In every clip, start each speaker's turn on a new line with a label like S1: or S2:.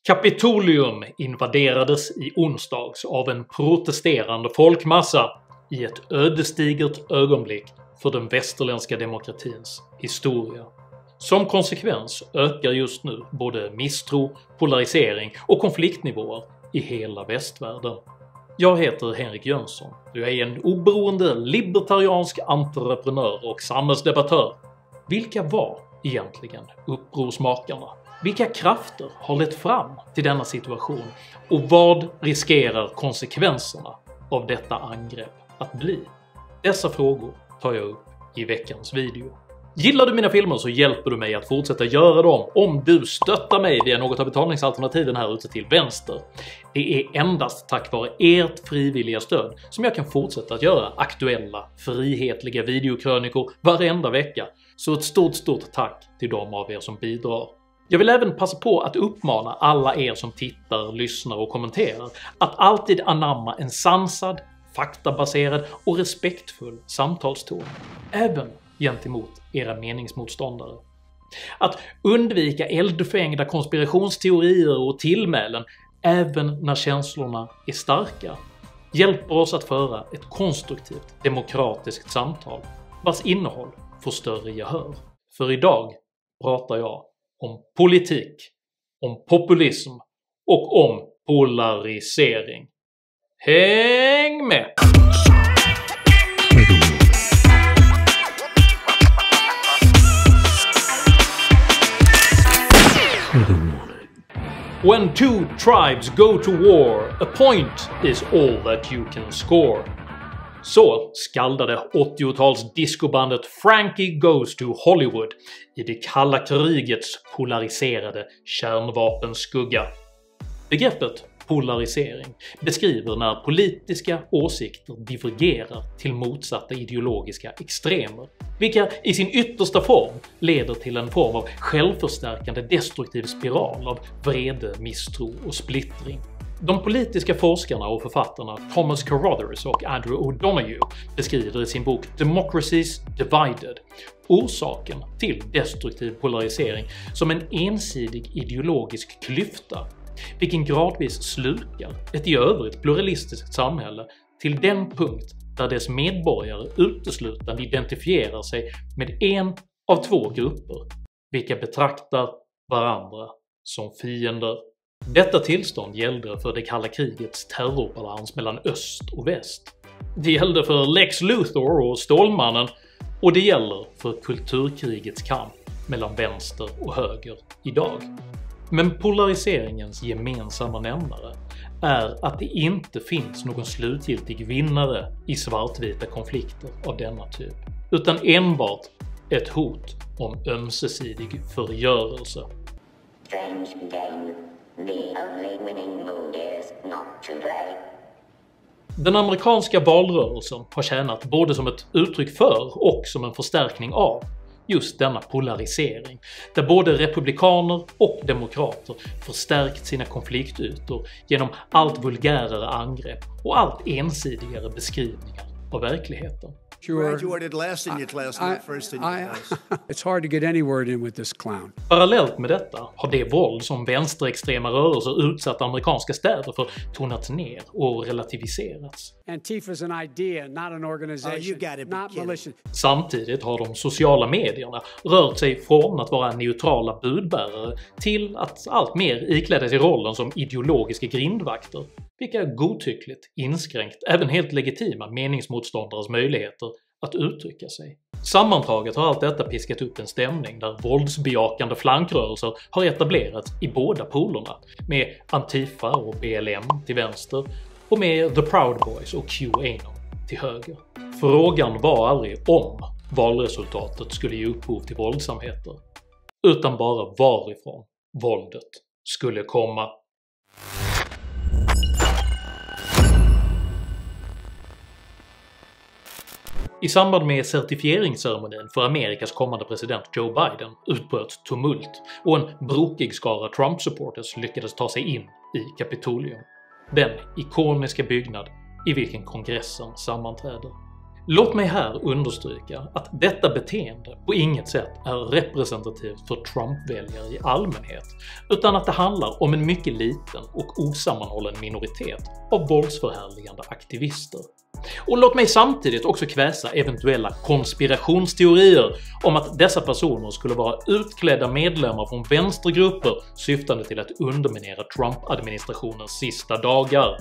S1: Kapitolium invaderades i onsdags av en protesterande folkmassa i ett ödesdigert ögonblick för den västerländska demokratins historia. Som konsekvens ökar just nu både misstro, polarisering och konfliktnivåer i hela västvärlden. Jag heter Henrik Jönsson, jag är en oberoende libertariansk entreprenör och samhällsdebattör. Vilka var egentligen upprorsmakarna? Vilka krafter har lett fram till denna situation och vad riskerar konsekvenserna av detta angrepp att bli? Dessa frågor tar jag upp i veckans video. Gillar du mina filmer så hjälper du mig att fortsätta göra dem om du stöttar mig via något av betalningsalternativen här ute till vänster. Det är endast tack vare ert frivilliga stöd som jag kan fortsätta att göra aktuella, frihetliga videokrönikor varenda vecka, så ett stort tack till de av er som bidrar. Jag vill även passa på att uppmana alla er som tittar, lyssnar och kommenterar att alltid anamma en sansad, faktabaserad och respektfull samtalston, även gentemot era meningsmotståndare. Att undvika eldfängda konspirationsteorier och tillmälen även när känslorna är starka hjälper oss att föra ett konstruktivt demokratiskt samtal vars innehåll får större gehör. För idag pratar jag om politik, om populism och om polarisering. Häng med! When two tribes go to war, a point is all that you can score. Så skaldade 80-tals discobandet Frankie Goes to Hollywood i det kalla krigets polariserade kärnvapenskugga. Begreppet polarisering beskriver när politiska åsikter divergerar till motsatta ideologiska extremer, vilka i sin yttersta form leder till en form av självförstärkande destruktiv spiral av vrede, misstro och splittring. De politiska forskarna och författarna Thomas Carothers och Andrew O'Donoghue beskriver i sin bok Democracies Divided orsaken till destruktiv polarisering som en ensidig ideologisk klyfta, vilken gradvis slukar ett i övrigt pluralistiskt samhälle till den punkt där dess medborgare uteslutande identifierar sig med en av två grupper, vilka betraktar varandra som fiender. Detta tillstånd gällde för det kalla krigets terrorbalans mellan öst och väst. Det gällde för Lex Luthor och Stålmannen, och det gäller för kulturkrigets kamp mellan vänster och höger idag. Men polariseringens gemensamma nämnare är att det inte finns någon slutgiltig vinnare i svartvita konflikter av denna typ, utan enbart ett hot om ömsesidig förgörelse. Den amerikanska valrörelsen har tjänat både som ett uttryck för och som en förstärkning av just denna polarisering, där både republikaner och demokrater förstärkt sina konfliktytor genom allt vulgärare angrepp och allt ensidigare beskrivningar av verkligheten.
S2: Graduated last in your class, not first in your class.
S3: It's hard to get any word in with this clown.
S1: Parallellt med detta har det våld som vänsterextrema rörelser utsatt amerikanska städer för tonats ner och relativiserats.
S3: Antifa's an idea, not an organization, not militia.
S1: Samtidigt har de sociala medierna rört sig från att vara neutrala budbärare till att allt mer ikläda sig rollen som ideologiska grindvakter, vilka godtyckligt inskränkt även helt legitima meningsmotståndares möjligheter att uttrycka sig. Sammantaget har allt detta piskat upp en stämning där våldsbejakande flankrörelser har etablerats i båda polerna, med Antifa och BLM till vänster och med The Proud Boys och QAnon till höger. Frågan var aldrig om valresultatet skulle ge upphov till våldsamheter, utan bara varifrån våldet skulle komma. I samband med certifieringsceremonin för Amerikas kommande president Joe Biden utbröt tumult och en brokig skara Trump-supporters lyckades ta sig in i Kapitolium, den ikoniska byggnad i vilken kongressen sammanträder. Låt mig här understryka att detta beteende på inget sätt är representativt för Trump-väljare i allmänhet, utan att det handlar om en mycket liten och osammanhållen minoritet av våldsförhärligande aktivister. Och låt mig samtidigt också kväsa eventuella konspirationsteorier om att dessa personer skulle vara utklädda medlemmar från vänstergrupper syftande till att underminera Trump-administrationens sista dagar.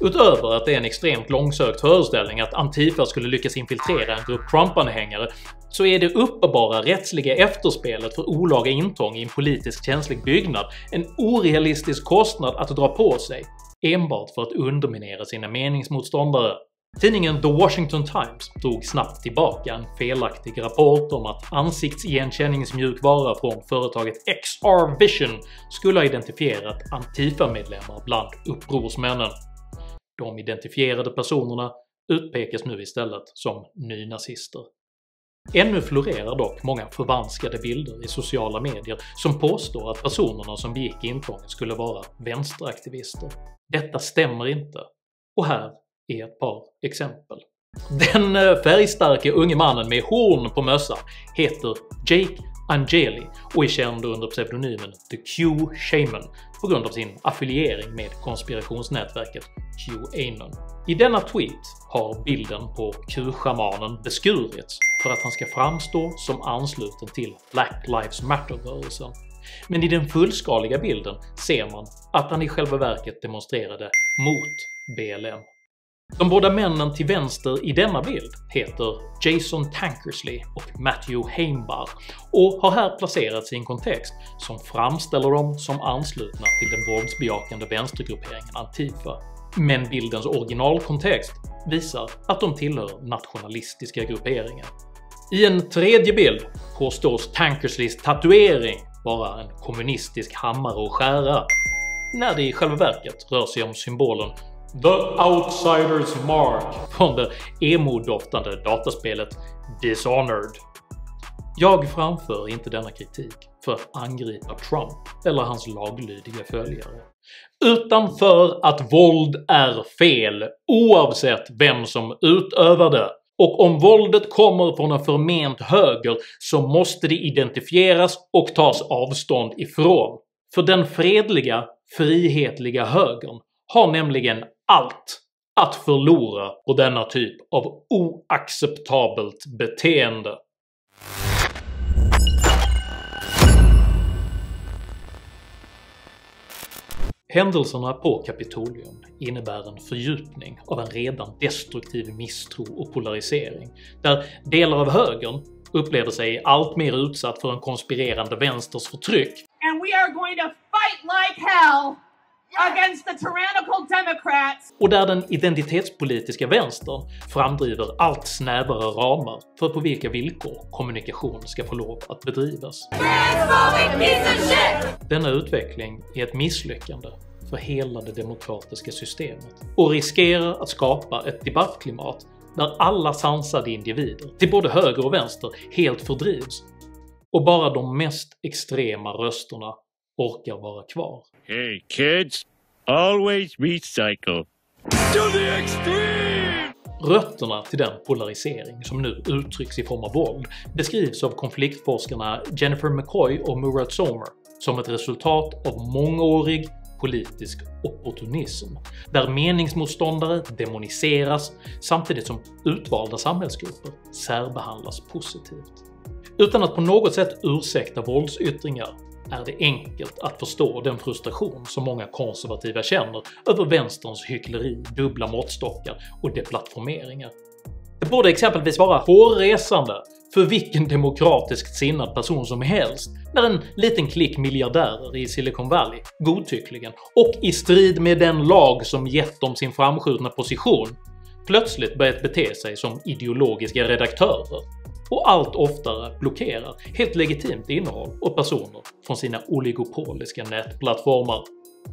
S1: Utöver att det är en extremt långsökt föreställning att Antifa skulle lyckas infiltrera en grupp Trump-anhängare, så är det uppenbara rättsliga efterspelet för olaga intrång i en politiskt känslig byggnad en orealistisk kostnad att dra på sig, enbart för att underminera sina meningsmotståndare. Tidningen The Washington Times drog snabbt tillbaka en felaktig rapport om att ansiktsigenkänningsmjukvara från företaget XR Vision skulle ha identifierat Antifa-medlemmar bland upprorsmännen. De identifierade personerna utpekas nu istället som nynazister. Ännu florerar dock många förvanskade bilder i sociala medier som påstår att personerna som begick intrånget skulle vara vänsteraktivister. Detta stämmer inte, och här är ett par exempel. Den färgstarke unge mannen med horn på mössan heter Jake Angeli och är känd under pseudonymen The Q-Shaman på grund av sin affiliering med konspirationsnätverket QAnon. I denna tweet har bilden på Q-shamanen beskurits för att han ska framstå som ansluten till Black Lives Matter-rörelsen, men i den fullskaliga bilden ser man att han i själva verket demonstrerade mot BLM. De båda männen till vänster i denna bild heter Jason Tankersley och Matthew Heimbach och har här placerats i en kontext som framställer dem som anslutna till den våldsbejakande vänstergrupperingen Antifa, men bildens originalkontext visar att de tillhör nationalistiska grupperingar. I en tredje bild påstås Tankersleys tatuering vara en kommunistisk hammare och skära, när det i själva verket rör sig om symbolen The Outsider's Mark från det emo-doftande dataspelet Dishonored. Jag framför inte denna kritik för att angripa Trump eller hans laglydiga följare, utan för att våld är fel oavsett vem som utövar det, och om våldet kommer från en förment höger så måste det identifieras och tas avstånd ifrån. För den fredliga, frihetliga högern har nämligen allt att förlora på denna typ av oacceptabelt beteende. Händelserna på Kapitolium innebär en fördjupning av en redan destruktiv misstro och polarisering, där delar av högern upplever sig allt mer utsatt för en konspirerande vänsters förtryck.
S4: And we are going to fight like hell against the tyrannical Democrats.
S1: Och där den identitetspolitiska vänstern framdriver allt snävare ramar för på vilka villkor kommunikation ska få lov att bedrivas. Denna utveckling är ett misslyckande för hela det demokratiska systemet och riskerar att skapa ett debattklimat där alla sansade individer, till både höger och vänster, helt fördrivs och bara de mest extrema rösterna orkar vara kvar.
S5: Hey kids, always recycle. To the extreme!
S1: Rötterna till den polarisering som nu uttrycks i form av våld beskrivs av konfliktforskarna Jennifer McCoy och Murat Somer som ett resultat av mångårig politisk opportunism, där meningsmotståndare demoniseras samtidigt som utvalda samhällsgrupper särbehandlas positivt. Utan att på något sätt ursäkta våldsyttringar är det enkelt att förstå den frustration som många konservativa känner över vänsterns hyckleri, dubbla måttstockar och deplattformeringar. Det borde exempelvis vara hårresande för vilken demokratiskt sinnad person som helst när en liten klick miljardärer i Silicon Valley godtyckligen och i strid med den lag som gett dem sin framskjutna position plötsligt börjat bete sig som ideologiska redaktörer och allt oftare blockerar helt legitimt innehåll och personer från sina oligopoliska nätplattformar.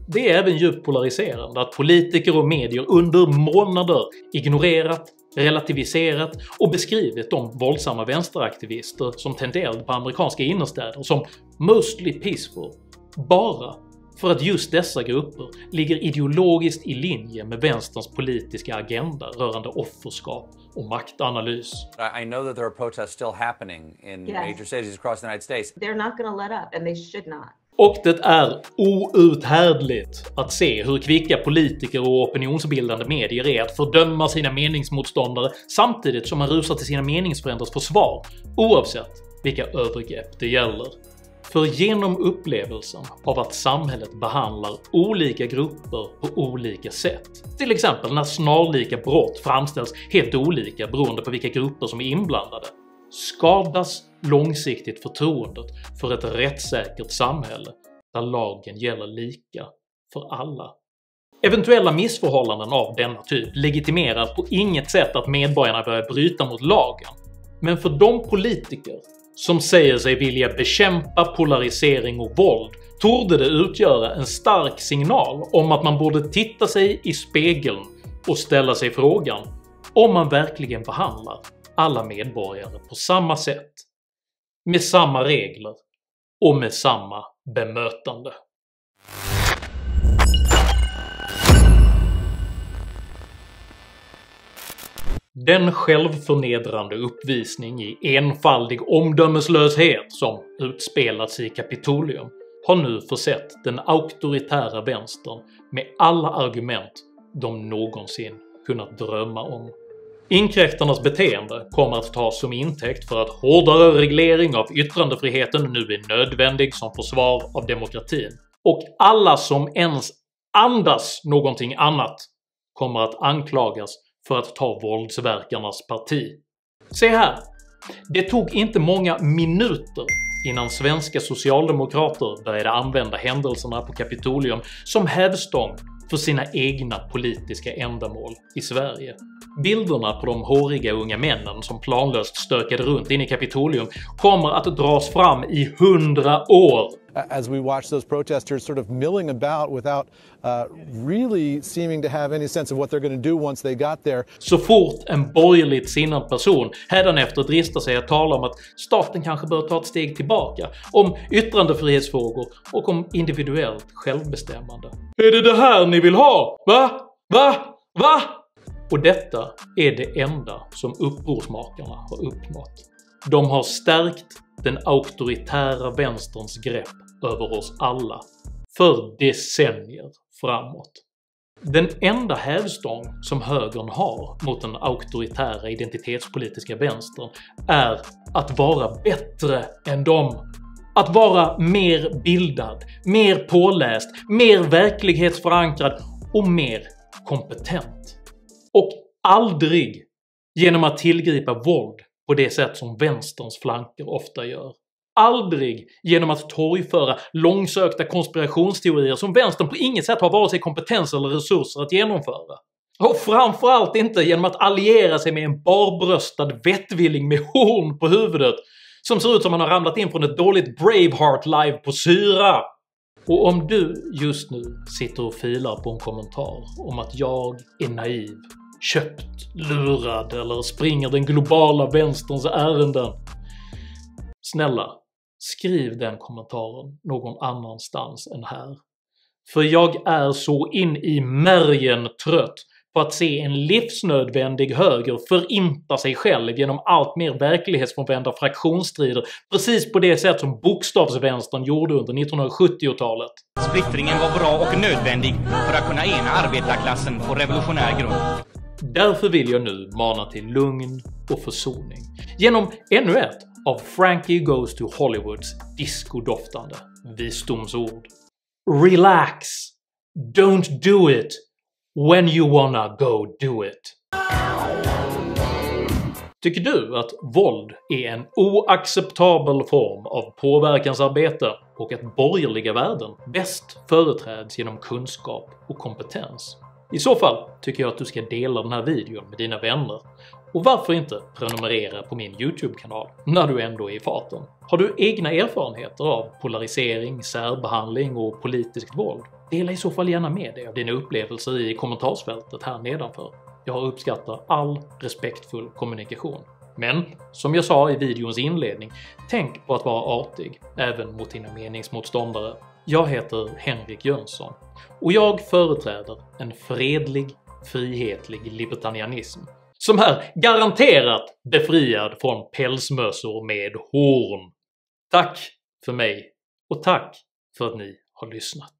S1: Det är även djupt polariserande att politiker och medier under månader ignorerat, relativiserat och beskrivit de våldsamma vänsteraktivister som tenderade på amerikanska innerstäder som mostly peaceful bara för att just dessa grupper ligger ideologiskt i linje med vänsterns politiska agenda rörande offerskap och maktanalys.
S6: I know that there are protests still happening in major cities across the United States.
S7: They're not going to let up, and they should not.
S1: Och det är outhärdligt att se hur kvicka politiker och opinionsbildande medier är att fördöma sina meningsmotståndare samtidigt som man rusar till sina meningsförändrars försvar, oavsett vilka övergrepp det gäller. För genom upplevelsen av att samhället behandlar olika grupper på olika sätt, till exempel när snarlika brott framställs helt olika beroende på vilka grupper som är inblandade, skadas långsiktigt förtroendet för ett rättssäkert samhälle där lagen gäller lika för alla. Eventuella missförhållanden av denna typ legitimerar på inget sätt att medborgarna börjar bryta mot lagen, men för de politiker som säger sig vilja bekämpa polarisering och våld torde det utgöra en stark signal om att man borde titta sig i spegeln och ställa sig frågan om man verkligen behandlar alla medborgare på samma sätt, med samma regler och med samma bemötande. Den självförnedrande uppvisning i enfaldig omdömeslöshet som utspelats i Kapitolium har nu försett den auktoritära vänstern med alla argument de någonsin kunnat drömma om. Inkräktarnas beteende kommer att tas som intäkt för att hårdare reglering av yttrandefriheten nu är nödvändig som försvar av demokratin, och alla som ens andas någonting annat kommer att anklagas för att ta våldsverkarnas parti. Se här! Det tog inte många minuter innan svenska socialdemokrater började använda händelserna på Kapitolium som hävstång för sina egna politiska ändamål i Sverige. Bilderna på de håriga unga männen som planlöst stökade runt in i Kapitolium kommer att dras fram i 100 år.
S8: As we watch those protesters sort of milling about without really seeming to have any sense of what they're going to do once they got there.
S1: Så fort en borgerligt sinnad person hädanefter dristar sig att tala om att staten kanske bör ta ett steg tillbaka, om yttrandefrihetsfrågor och om individuellt självbestämmande. Är det här ni vill ha? Va? Och detta är det enda som upprorsmakarna har uppnått. De har stärkt den auktoritära vänsterns grepp över oss alla för decennier framåt. Den enda hävstång som högern har mot den auktoritära identitetspolitiska vänstern är att vara bättre än dem. Att vara mer bildad, mer påläst, mer verklighetsförankrad och mer kompetent. Och aldrig genom att tillgripa våld på det sätt som vänsterns flanker ofta gör. Aldrig genom att torgföra långsökta konspirationsteorier som vänstern på inget sätt har vare sig kompetens eller resurser att genomföra. Och framförallt inte genom att alliera sig med en barbröstad vettvilling med horn på huvudet som ser ut som han har ramlat in från ett dåligt Braveheart live på syra. Och om du just nu sitter och filar på en kommentar om att jag är naiv, köpt, lurad eller springer den globala vänsterns ärenden, snälla, skriv den kommentaren någon annanstans än här. För jag är så in i märgen trött på att se en livsnödvändig höger förinta sig själv genom allt mer verklighetsfrånvända fraktionsstrider, precis på det sätt som bokstavsvänstern gjorde under 1970-talet.
S9: Splittringen var bra och nödvändig för att kunna ena arbetarklassen på revolutionär grund.
S1: Därför vill jag nu mana till lugn och försoning genom ännu ett av Frankie Goes to Hollywoods discodoftande visdomsord. Relax! Don't do it when you wanna go do it. Tycker du att våld är en oacceptabel form av påverkansarbete och att borgerliga värden bäst företräds genom kunskap och kompetens? I så fall tycker jag att du ska dela den här videon med dina vänner. Och varför inte prenumerera på min YouTube-kanal när du ändå är i farten? Har du egna erfarenheter av polarisering, särbehandling och politiskt våld? Dela i så fall gärna med dig av dina upplevelser i kommentarsfältet här nedanför. Jag uppskattar all respektfull kommunikation. Men, som jag sa i videons inledning, tänk på att vara artig även mot dina meningsmotståndare. Jag heter Henrik Jönsson och jag företräder en fredlig, frihetlig libertarianism som är garanterat befriad från pälsmössor med horn. Tack för mig och tack för att ni har lyssnat.